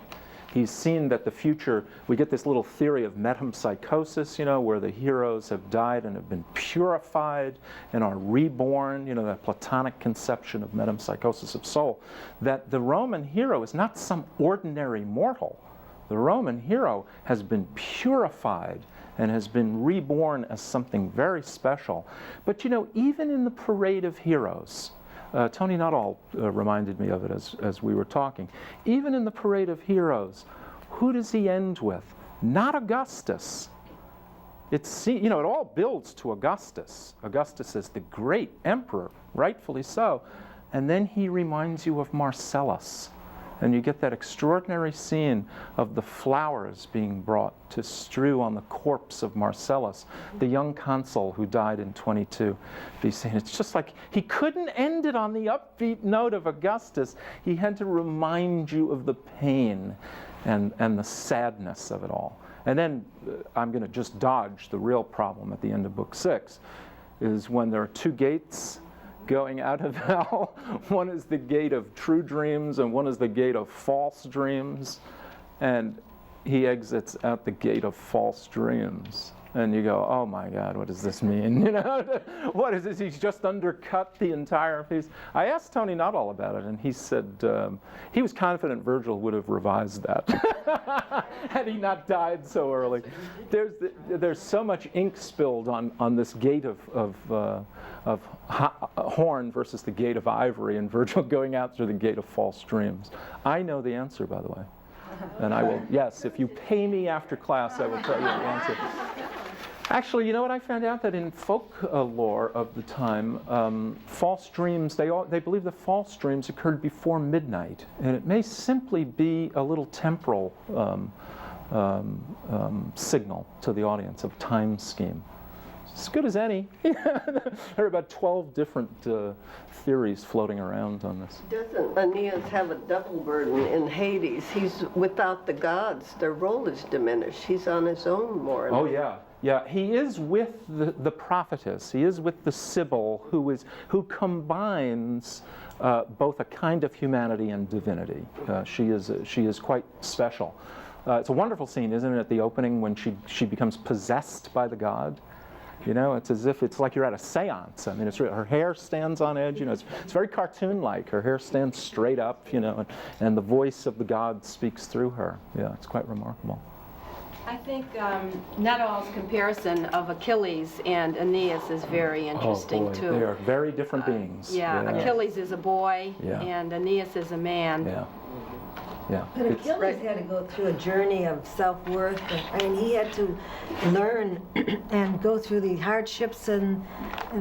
He's seen that the future, we get this little theory of metempsychosis, you know, where the heroes have died and have been purified and are reborn, you know, that Platonic conception of metempsychosis of soul, that the Roman hero is not some ordinary mortal. The Roman hero has been purified and has been reborn as something very special. But, you know, even in the parade of heroes, Tony Nuttall reminded me of it as we were talking. Even in the parade of heroes, who does he end with? Not Augustus. it all builds to Augustus. Augustus is the great emperor, rightfully so. And then he reminds you of Marcellus. And you get that extraordinary scene of the flowers being brought to strew on the corpse of Marcellus, the young consul who died in 22 BC. It's just like he couldn't end it on the upbeat note of Augustus. He had to remind you of the pain and the sadness of it all. And then I'm going to just dodge the real problem at the end of Book 6, is when there are two gates going out of hell. One is the gate of true dreams, and one is the gate of false dreams. And he exits at the gate of false dreams. And you go, oh my God, what does this mean? What is this? He's just undercut the entire piece. I asked Tony Nuttall about it, and he said he was confident Virgil would have revised that had he not died so early. There's so much ink spilled on this gate of horn versus the gate of ivory, and Virgil going out through the gate of false dreams. I know the answer, by the way. And I will, yes, if you pay me after class, I will tell you the answer. Actually, you know what I found out? That in folk lore of the time, false dreams, they believe the false dreams occurred before midnight. And it may simply be a little temporal signal to the audience of time scheme. As good as any. There are about 12 different theories floating around on this. Doesn't Aeneas have a double burden in Hades? He's without the gods. Their role is diminished. He's on his own more. Oh, yeah. Yeah, he is with the prophetess. He is with the Sibyl, who combines both a kind of humanity and divinity. She is quite special. It's a wonderful scene, isn't it, at the opening when she becomes possessed by the god? You know, it's as if it's like you're at a seance. I mean, it's her hair stands on edge. You know, it's very cartoon-like. Her hair stands straight up. You know, and the voice of the god speaks through her. Yeah, it's quite remarkable. I think Nuttall's comparison of Achilles and Aeneas is very interesting too. They are very different beings. Yeah, Achilles is a boy, and Aeneas is a man. Yeah. Yeah. But Achilles had to go through a journey of self-worth. I mean, he had to learn and go through the hardships and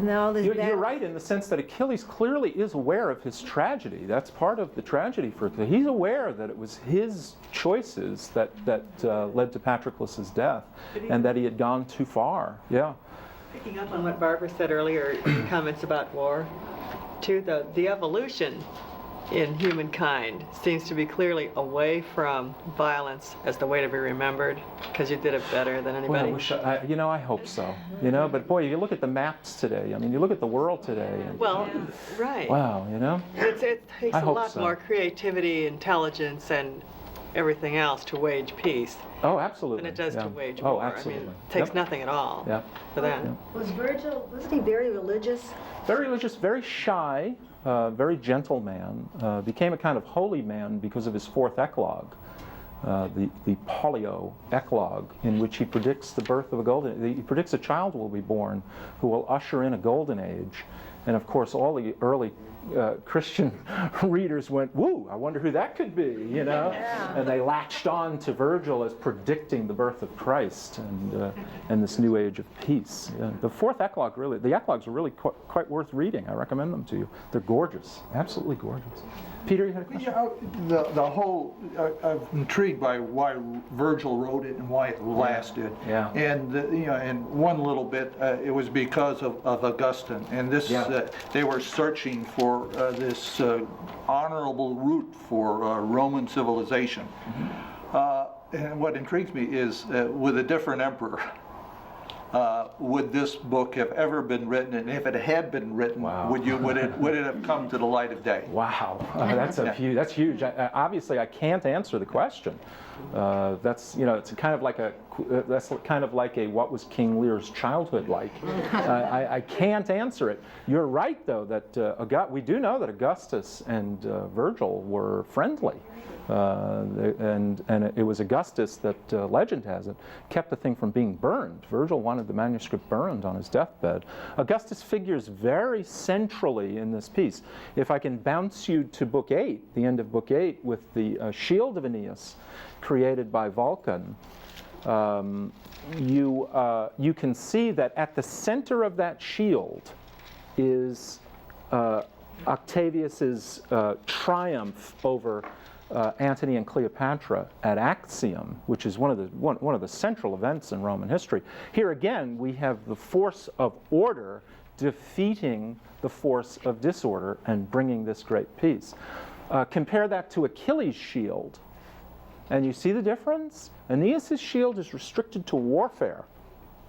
all this. You're right in the sense that Achilles clearly is aware of his tragedy. That's part of the tragedy for Achilles. He's aware that it was his choices that led to Patroclus' death, and that he had gone too far. Yeah. Picking up on what Barbara said earlier in comments about war, too, the evolution in humankind seems to be clearly away from violence as the way to be remembered, because you did it better than anybody. Well, I hope so. You know, but boy, you look at the maps today. I mean, you look at the world today. And, Right. Wow, you know. It takes a lot more creativity, intelligence, and everything else to wage peace. Oh, absolutely. Than it does to wage war. war. Absolutely. I mean, it takes nothing at all for that. Was Virgil, wasn't he very religious? Very religious, very shy. Very gentle man, became a kind of holy man because of his fourth eclogue, the Pollio eclogue, in which he predicts the birth of he predicts a child will be born who will usher in a golden age. And of course, all the early Christian readers went, woo, I wonder who that could be, you know? And they latched on to Virgil as predicting the birth of Christ and this new age of peace. Yeah. The fourth eclogue, really, the eclogues are really quite worth reading. I recommend them to you. They're gorgeous, absolutely gorgeous. Peter, you had a question? Yeah, the whole, I'm intrigued by why Virgil wrote it and why it lasted. Yeah. And and one little bit, it was because of Augustine, and this they were searching for this honorable route for Roman civilization. Mm-hmm. And what intrigues me is with a different emperor. Would this book have ever been written? And if it had been written, would it have come to the light of day? Wow, that's huge. Obviously, I can't answer the question. That's it's kind of like a what was King Lear's childhood like? I can't answer it. You're right though that we do know that Augustus and Virgil were friendly. And it was Augustus that, legend has it, kept the thing from being burned. Virgil wanted the manuscript burned on his deathbed. Augustus figures very centrally in this piece. If I can bounce you to Book 8, the end of Book 8, with the shield of Aeneas created by Vulcan, you can see that at the center of that shield is Octavius's triumph over Antony and Cleopatra at Actium, which is one of the central events in Roman history. Here again, we have the force of order defeating the force of disorder and bringing this great peace. Compare that to Achilles' shield, and you see the difference? Aeneas' shield is restricted to warfare.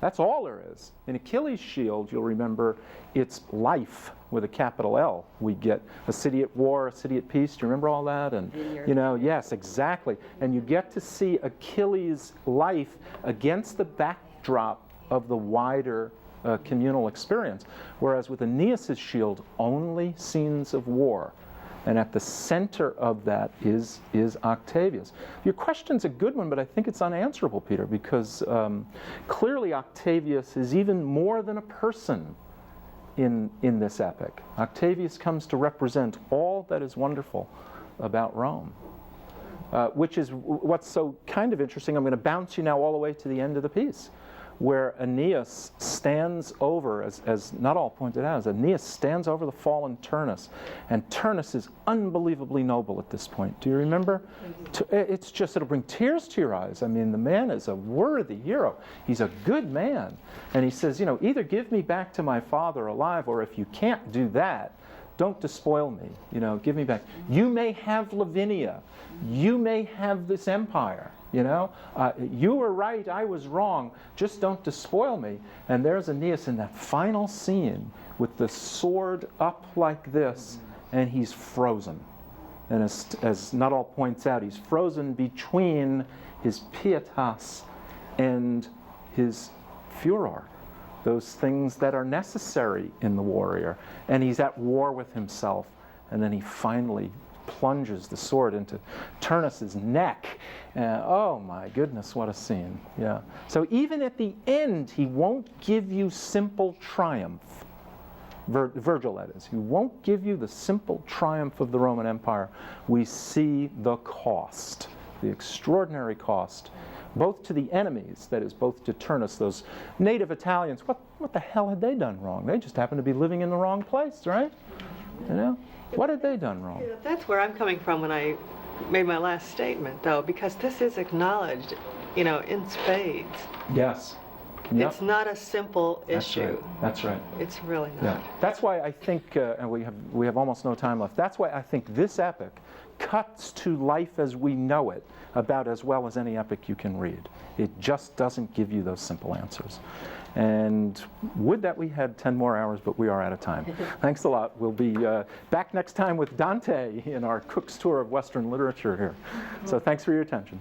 That's all there is. In Achilles' shield, you'll remember, it's life with a capital L. We get a city at war, a city at peace. Do you remember all that? And you know, yes, exactly. And you get to see Achilles' life against the backdrop of the wider communal experience. Whereas with Aeneas' shield, only scenes of war. And at the center of that is Octavius. Your question's a good one, but I think it's unanswerable, Peter, because clearly Octavius is even more than a person in this epic. Octavius comes to represent all that is wonderful about Rome, which is what's so kind of interesting. I'm going to bounce you now all the way to the end of the piece, where Aeneas stands over, as Nuttall pointed out, as Aeneas stands over the fallen Turnus, and Turnus is unbelievably noble at this point. Do you remember? It's just, it'll bring tears to your eyes. I mean, the man is a worthy hero. He's a good man. And he says, you know, either give me back to my father alive, or if you can't do that, don't despoil me. You know, give me back. You may have Lavinia. You may have this empire. You know, you were right, I was wrong, just don't despoil me. And there's Aeneas in that final scene with the sword up like this, and he's frozen. And as Nuttall points out, he's frozen between his pietas and his furor, those things that are necessary in the warrior. And he's at war with himself, and then he finally plunges the sword into Turnus's neck. Oh my goodness, what a scene. Yeah. So even at the end, he won't give you simple triumph. Virgil, that is. He won't give you the simple triumph of the Roman Empire. We see the cost, the extraordinary cost, both to the enemies, that is, both to Turnus, those native Italians. What the hell had they done wrong? They just happened to be living in the wrong place, right? You know? What had they done wrong? Yeah, that's where I'm coming from when I made my last statement, though, because this is acknowledged, you know, in spades. Yes. Yep. It's not a simple issue. Right. That's right. It's really not. Yeah. That's why I think, and we have almost no time left, that's why I think this epic cuts to life as we know it about as well as any epic you can read. It just doesn't give you those simple answers. And would that we had 10 more hours, but we are out of time. Thanks a lot. We'll be back next time with Dante in our Cook's Tour of Western Literature here. So thanks for your attention.